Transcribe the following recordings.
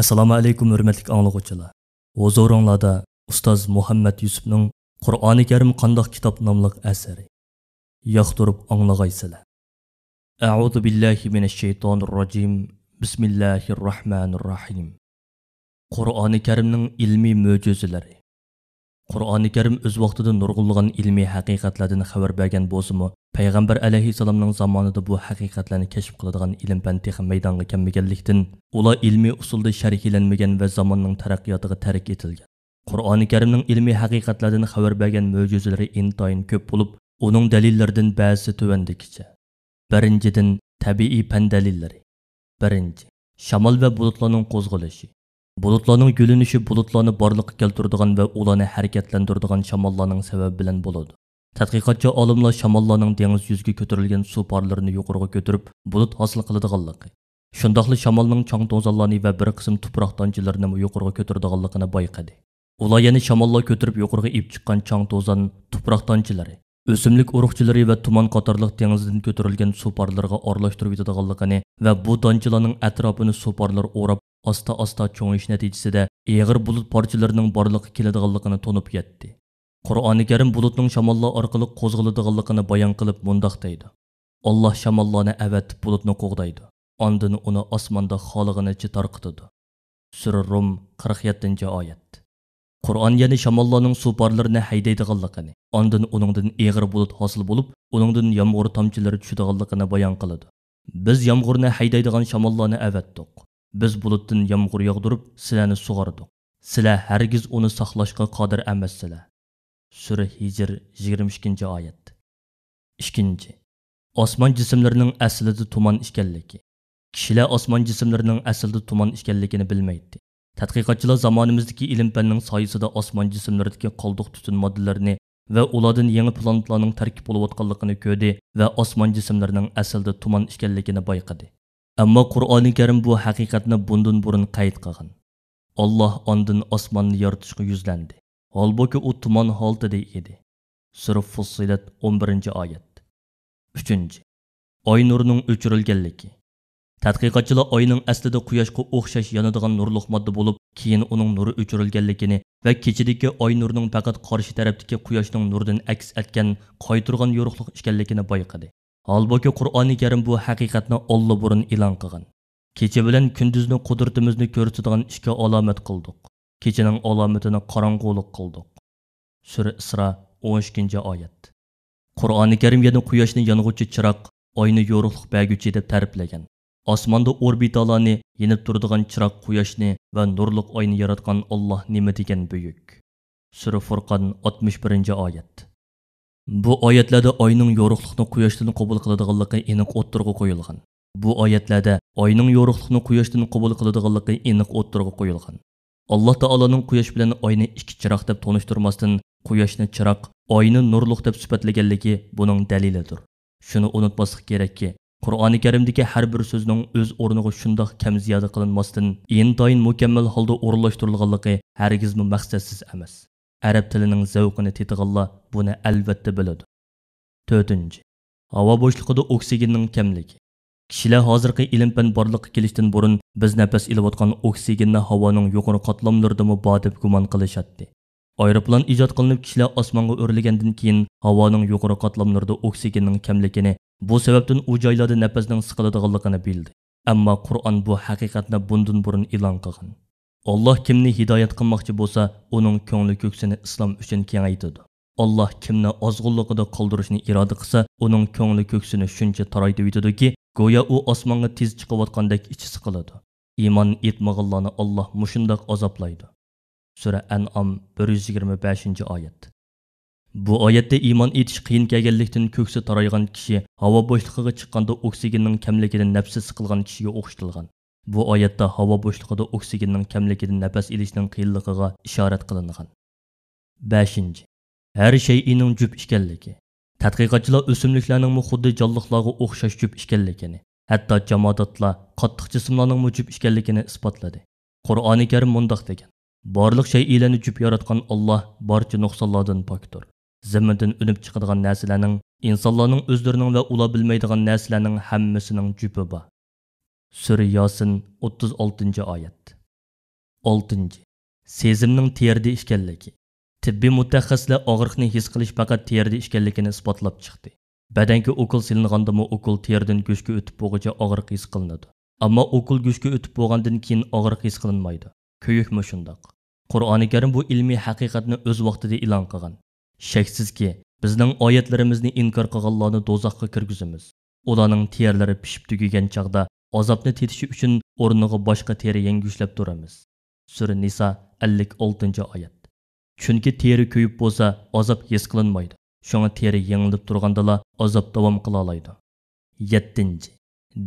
Assalomu alaykum hurmatli anglovchilar. Huzuringlarda ustoz Muhammad Yusufning Qur'oni Karim qandoq kitob nomli asari. Yoqtirib anglag'aysizlar. A'udhu billahi minash shaytonir rojim. Bismillahir rohmanir rohim. Qur'oni Karimning ilmiy mo'jizalari. Qur'oni Karim o'z vaqtida nurg'unlagan ilmiy haqiqatlardan xabar bergan bo'lsa-mu, payg'ambar alayhissalomning zamonida bu haqiqatlarni kashf qiladigan ilm fan texnik maydonga kelmaganlikdan ular ilmiy usulda sharhlanmagan va zamonning taraqqiyotiga tark etilgan. Qur'oni Karimning ilmiy haqiqatlardan xabar bergan mo'jizalari intayin ko'p bo'lib, uning dalillaridan ba'zi tuvandikicha. Birinchidan tabiiy fan dalillari. Birinchi, shamol va bulutlarning qo'zg'alishi. Bulutlarning gülünüşü bulutlarni borliqqa keltiradigan va ularni harakatlantiradigan shamollarning sababi bilan bo'ladi. Tadqiqotchi olimlar shamollarning dengiz yuziga ko'tarilgan suv parlarini yuqoriga ko'tarib, bulut hosil qiladiganligi. Shundaqli shamolning chang to'zonlarni va bir qism tuproq donchilarini yuqoriga ko'taradiganligini bayqadi. Ular yana shamollar ko'tarib yuqoriga ip chiqqan chang to'zon, tuproq donchilari, o'simlik urug'chilari va tuman qatorliq dengizdan ko'tarilgan suv parlariga aralashtirib yetadiganligini va bu donchilarning atrofini suv parlar o'rab asta-asta cho'ngish natijasida eg'ir bulut parchalarining borliqqa keladiganligini to'nib yetdi. Qur'oni Karim bulutning shamollar orqali qo'zg'aladiganligini bayon qilib mundoq deydi. Alloh shamollarni avatib bulutni qo'g'daydi. Ondan uni osmonda xolig'inicha tarqitadi. Sura Rum 47-oyat. Qur'on yana shamollarning suv parlarini haydaydiganligini, ondan uningdan eg'ir bulut hosil bo'lib, uningdan yomg'ir tomchilari tushadiganligini bayon qiladi. Biz yomg'irni haydaydigan shamollarni avatdik. Biz bulutdan yomg'ir yog'dirib, sizlarni sug'ardik. Sizlar hargiz uni saqlashga qodir emassizlar. Sura Hijr 22-oyat. Ikkinchi, osmon jismlarining aslida tuman ekanligi. Kishilar osmon jismlarining aslida tuman ekanligini bilmaydi. Tadqiqotchilar zamonimizdagi ilm fanning soyasida osmon jismlaridagi qoldiq tutun moddalarini va ulardan yangi planetlarning tarkib bo'layotganligini ko'rdi va osmon jismlarining aslida tuman ekanligini bayqadi. Ammo Qur'oni Karim bu haqiqatni bundan burun qayd qilgan. Alloh ondan osmonni yaratishga yuzlandi. Holbuki u tuman holatida edi. Sura Fussilat 11-oyat. 3. Oy nurining o'chirilganligi. Tadqiqotchilar oyning aslida quyoshga o'xshash yonadigan nurliq modda bo'lib, keyin uning nuri o'chirilganligini va kechidagi oy nurining faqat qarshi tarafdagi quyoshning nuridan aks etgan qaytirgan yorug'lik ekanligini bayqadi. Halbuki Qur'oni Karim bu haqiqatni Alloh burun e'lon qilgan. Kecha bilan kunduzni qudratimizni ko'rsatadigan ikki alomat qildik. Kechaning alomatini qorong'ulik qildik. Sura Isro 12-oyat. Qur'oni Karim yana quyoshni yong'uvchi chiroq, oyni yorug'lik berguchi deb ta'riflagan. Osmonda orbitalarni yenib turadigan chiroq quyoshni va nurliq oyni yaratgan Alloh nima degan buyuk. Sura Furqon 61-oyat. Bu oyatlarda oyning yorug'likni quyoshdan qabul qiladiganligi aniq o'ttirg'a qo'yilgan. Bu oyatlarda oyning yorug'likni quyoshdan qabul qiladiganligi aniq o'ttirg'a qo'yilgan. Alloh taoloning quyosh bilan oyni ikki chiroq deb tonishtirmasdan quyoshni chiroq, oyni nurliq deb sifatlaganligi buning dalilidir. Shuni unutmaslik kerakki, Qur'oni Karimdagi har bir so'zning o'z o'rniga shundoq kam ziyoda qilinmasdan intayin mukammal holda o'rinlashtirilganligi hargiz maqsadsiz emas. Arab tilining zavqini tetiganlar buni albatta biladi. 4. Havo bo'shligida oksigenning kamligi. Kishilar hozirgi ilm fan borliqqa kelishdan burun biz nafas ilayotgan oksigenni havoning yuqori qatlamlarida bor deb gumon qilishadi. Aeroplan ijod qilinib kishilar osmonga o'rlagandan keyin havoning yuqori qatlamlarida oksigenning kamligini, bu sababdan u joylarda nafasning siqiladiganligini bildi. Ammo Qur'on bu haqiqatni bundan burun e'lon qilgan. Alloh kimni hidoyat qilmoqchi bo'lsa, uning ko'ngli ko'ksini islom uchun kengaytiradi. Alloh kimni ozg'unligida qoldirishni iroda qilsa, uning ko'ngli ko'ksini shuncha taraytiradi-ki, go'yo u osmonga tez chiqayotgandek ichi siqiladi. Iymon etmaganlarni Alloh mushundoq azoblaydi. Sura An'am 125-oyat. Bu oyatda iymon etish qiyin kelganlikdan ko'ksi taraygan kishi havo bo'shlig'iga chiqqanda oksigenning kamligidan nafsi siqilgan kishiga o'xshatilgan. Bu oyatda havo bo'shlig'ida oksigenning kamligidan nafas ilishning qiyinligiga ishorat qilingan. 5. Har shayning jup ekanligi. Tadqiqotchilar o'simliklarning xuddi jonliqlarga o'xshash jup ekanligini, hatto jamodatlar qattiq jismlarning jup ekanligini isbotladi. Qur'oni Karim mundoq degan: Barliq shaylarni jup yaratgan Alloh barcha nuqsonlardan pokdir. Zamindan unib chiqadigan narsalarning, insonlarning o'zlarining va ular bilmaydigan narsalarning hammasining jupi bor. Sura Yosin 36-oyat. oltinchi, sezimning terida ekanligi. Tibbiy mutaxassislar og'riqni his qilish faqat terida ekanligini isbotlab chiqdi. Badanga ukol silingandimi ukol teridan go'shtga o'tib bo'lguncha og'riq his qilinadi. Ammo ukol go'shtga o'tib bo'lgandan keyin og'riq his qilinmaydi. Kuyukmi shundoq. Qur'oni Karim bu ilmiy haqiqatni o'z vaqtida e'lon qilgan. Shaksizki, bizning oyatlarimizni inkor qilganlarni do'zaxga kirgizamiz. Ularning terlari pishib tugagan chaqda azobni tetishi uchun o'rniga boshqa teri yengushlab turamiz. Sura Nisa 56-oyat. Chunki teri kuyib bo'lsa, azob his qilinmaydi. Şoňa teri yengilib turgandala azob davom qila oladi. 7.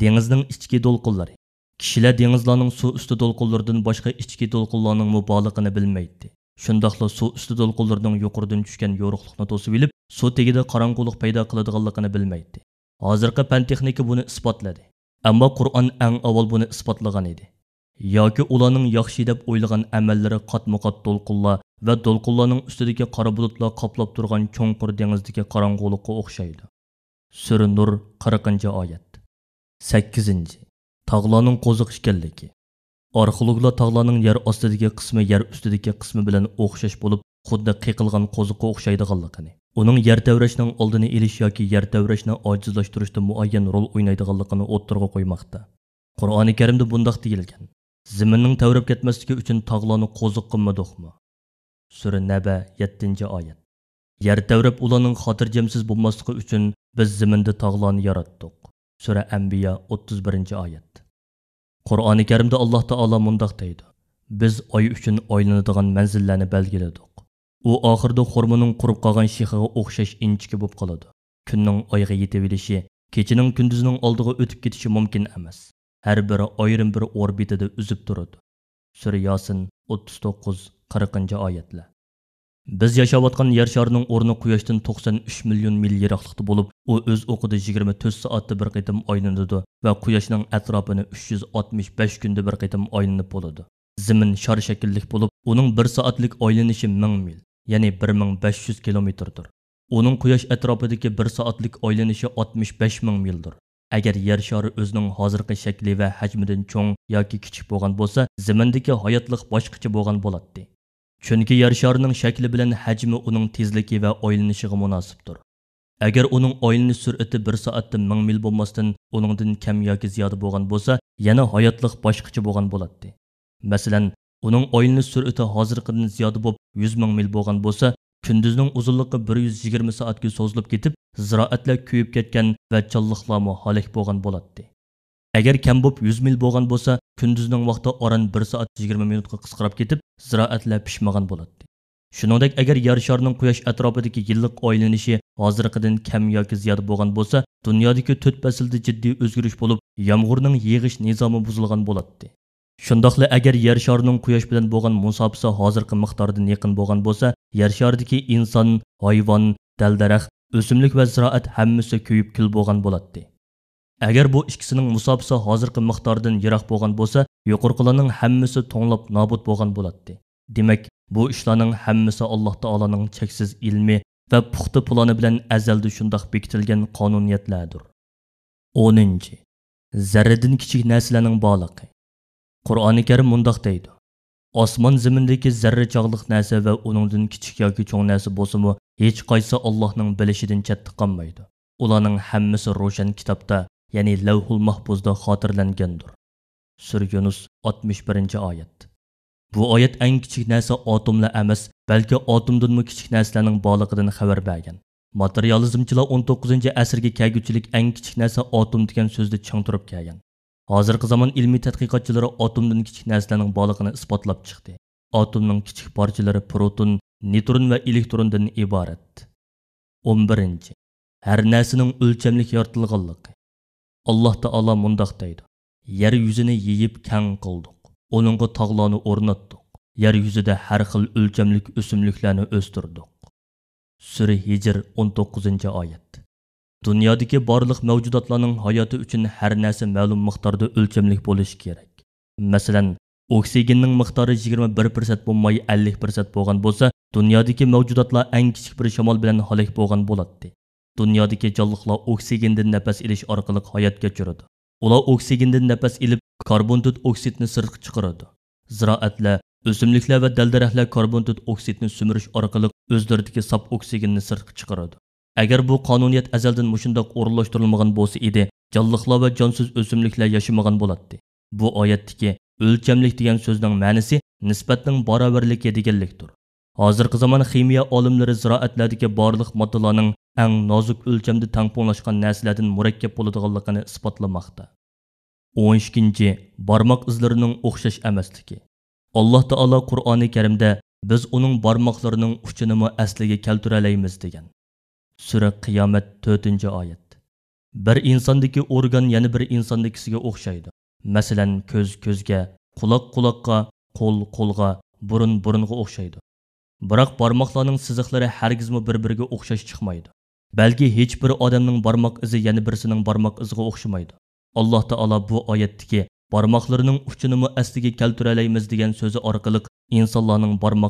Dengizning ichki to'lqinlari. Kishilar dengizlarning suv usti to'lqinlaridan boshqa ichki to'lqinlarning mubolig'ini bilmaydi. Shundaqla suv usti to'lqinlarining yuqoridan tushgan yo'riqlikni to'sib olib, suv tagida qorong'ulik paydo qiladiganligini bilmaydi. Hozirgi fan texnika buni isbotladi. Ammo Qur'on eng avval buni isbotlagan edi. Yoki ularning yaxshi deb o'ylagan amallari qatma-qat to'lqinlar va to'lqinlarning ustidagi qora bulutlar qoplab turgan cho'nqur dengizdagi qorong'ulikqa o'xshaydi. Sura Nur 40-oyat. 8. Tog'larning qo'ziq ekanligi. Arxeologlar tog'larning yer ostidagi qismi yer ustidagi qismi bilan o'xshash bo'lib, xuddi qiqilgan qo'ziqqa o'xshaydiganligini, uning yer tavrashning oldini olish yoki yer tavrashni ojizlashtirishda muayyan rol o'ynaydiganligini o'ttirg'a qo'ymoqda. Qur'oni Karimda bundoq deyilgan: Zaminning tavrab ketmasligi uchun tog'larni qo'ziq qilmadikmi? Sura Naba 7-oyat. Yer tavrab ularning xotirjamsiz bo'lmasligi uchun biz zaminda tog'larni yaratdik. Sura Anbiya 31-oyat. Qur'oni Karimda Alloh taolo mundoq deydi: Biz oy uchun oylanadigan manzillarni belgiladik. U oxirida xurmoning qurib qolgan shixiga o'xshash inchiki bo'lib qoladi. Kunning oyga yetib olishi, kechining kunduzning oldiga o'tib ketishi mumkin emas. Har biri ayrim bir orbitida uzib turadi. Sura Yosin 39-40-oyatlar. Biz yashayotgan yer sharining o'rni Quyoshdan 93 million mil yiroqlikda bo'lib, u o'z o'qida 24 soatda bir qitim aylanadi va Quyoshning atrofini 365 kunda bir qitim aylanib bo'ladi. Zamin shar shakllik bo'lib, uning 1 soatlik aylanishi 1000 mil, ya'ni 1500 kilometrdir. Uning Quyosh atrofidagi 1 soatlik aylanishi 65000 mildir. Agar yer shari o'zining hozirgi shakli va hajmidan cho'ng yoki kichik bo'lgan bo'lsa, zamindagi hayotlik boshqacha bo'lgan bo'ladi. Chunki yer sharining shakli bilan hajmi uning tezligi va aylanishiga munosibdir. Agar uning aylanish sur'ati 1 soatda 1000 mil bo'lmasdan, uningdan kam yoki ziyoda bo'lgan bo'lsa, yana hayotlik boshqacha bo'lgan bo'ladi. Masalan, uning aylanish sur'ati hozirgidan ziyoda bo'lib 100 ming mil bo'lgan bo'lsa, kunduzning uzunligi 120 soatga so'zilib ketib, ziroatlar kuyib ketgan va challiqlarmi halak bo'lgan bo'ladi. Agar kam bo'lib 100 mil bo'lgan bo'lsa, kunduzning vaqti oran 1 soat 20 minutga qisqarib ketib, ziroatlar pishmagan bo'ladi. Shuningdek, agar yer sharining Quyosh atrofidagi yillik aylanishi hozirgidan kam yoki ziyoda bo'lgan bo'lsa, dunyodagi 4 faslda jiddiy o'zgarish bo'lib, yomg'irning yig'ish nizomi buzilgan bo'ladi. Shundaqla agar yer sharining Quyosh bilan bo'lgan musofasi hozirgi miqdordan yaqin bo'lgan bo'lsa, yer sharidagi inson, hayvon, dal-daraxt, o'simlik va ziroat hammasi kuyib kul bo'lgan bo'ladi. Agar bu ikkisining musofasi hozirgi miqdordan yiroq bo'lgan bo'lsa, yuqorqilarning hammasi to'nglab nobud bo'lgan bo'ladi. Demak, bu ishlarning hammasi Alloh taolaning cheksiz ilmi va puxta plani bilan azalda shundoq bekitilgan qonuniyatlardir. 10. Zarradan kichik narsalarning borligi. Qur'oni Karim mundoq deydi: Osmon zamindagi zarra chog'liq narsa va uningdan kichik yoki cho'ng narsa bo'lsa-mu, hech qaysi Allohning bilishidan chetda qolmaydi. Ularning hammasi ro'shan kitobda, ya'ni Lavhul Mahfuzda xotirlangandir. Sura Yunus 61-oyat. Bu oyat eng kichik narsa atomlar emas, balki atomdanmi kichik narsalarning borligidan xabar bergan. Materializmchilar 19-asrga kelguchilik eng kichik narsa atom degan so'zni chang turib kelgan. Hozirgi zamon ilmiy tadqiqotchilari atomdan kichik narsalarning borligini isbotlab chiqdi. Atomning kichik parchalari proton, neutron va elektrondan iborat. 11. Har narsaning o'lchamlik yoritilganligi. Alloh taolo mundoq deydi: Yer yuzini yeyib kang qildik. Uningga tog'larni o'rnatdik. Yer yuzida har xil o'lchamlik o'simliklarni o'stirdik. Sura Hijr 19-oyat. Dunyodagi barliq mavjudotlarning hayoti uchun har narsa ma'lum miqdorda o'lchamlik bo'lishi kerak. Masalan, oksigenning miqdori 21% bo'lmay 50% bo'lgan bo'lsa, dunyodagi mavjudotlar eng kichik bir shamol bilan halok bo'lgan bo'ladi. Dunyodagi jonliqlar oksigendan nafas olish orqali hayot kechiradi. Ular oksigendan nafas olib, karbon oksidni sirtqa chiqaradi. Ziroatlar, o'simliklar va dal-daraxtlar karbondioksid oksidni sumirish orqali o'zlaridagi saf oksigenni sirtqa chiqaradi. Agar bu qonuniyat azaldan mushundoq o'rinlashtirilmagan bo'lsa edi, jonliqlar va jonsiz o'simliklar yashamagan bo'ladi. Bu oyatdagi o'lchamlik degan so'zning ma'nosi nisbatning barobarligi deganlikdir. Hozirgi zamon ximiya olimlari ziroatlardagi barliq moddalarning eng nozik o'lchamda tangponglashgan narsalardan murakkab bo'ladiganligini isbotlamoqda. 12. Barmoq izlarining o'xshash emasligi. Alloh taolo Qur'oni Karimda biz uning barmoqlarining uchini asliga keltira olamiz degan. Sura Qiyomat 4-oyat. Bir insondagi organ yana bir insondagisiga o'xshaydi. Masalan, ko'z ko'zga, quloq quloqqa, qo'l qo'lga, burun burunga o'xshaydi. Biroq barmoqlarning siziqlari hargizmi bir-biriga o'xshash chiqmaydi. Balki hech bir odamning barmoq izi yana birisining barmoq iziga o'xshamaydi. Alloh taolo bu oyatdagi barmoqlarining uchini asliga keltira olamiz degan so'zi orqali insonlarning barmoq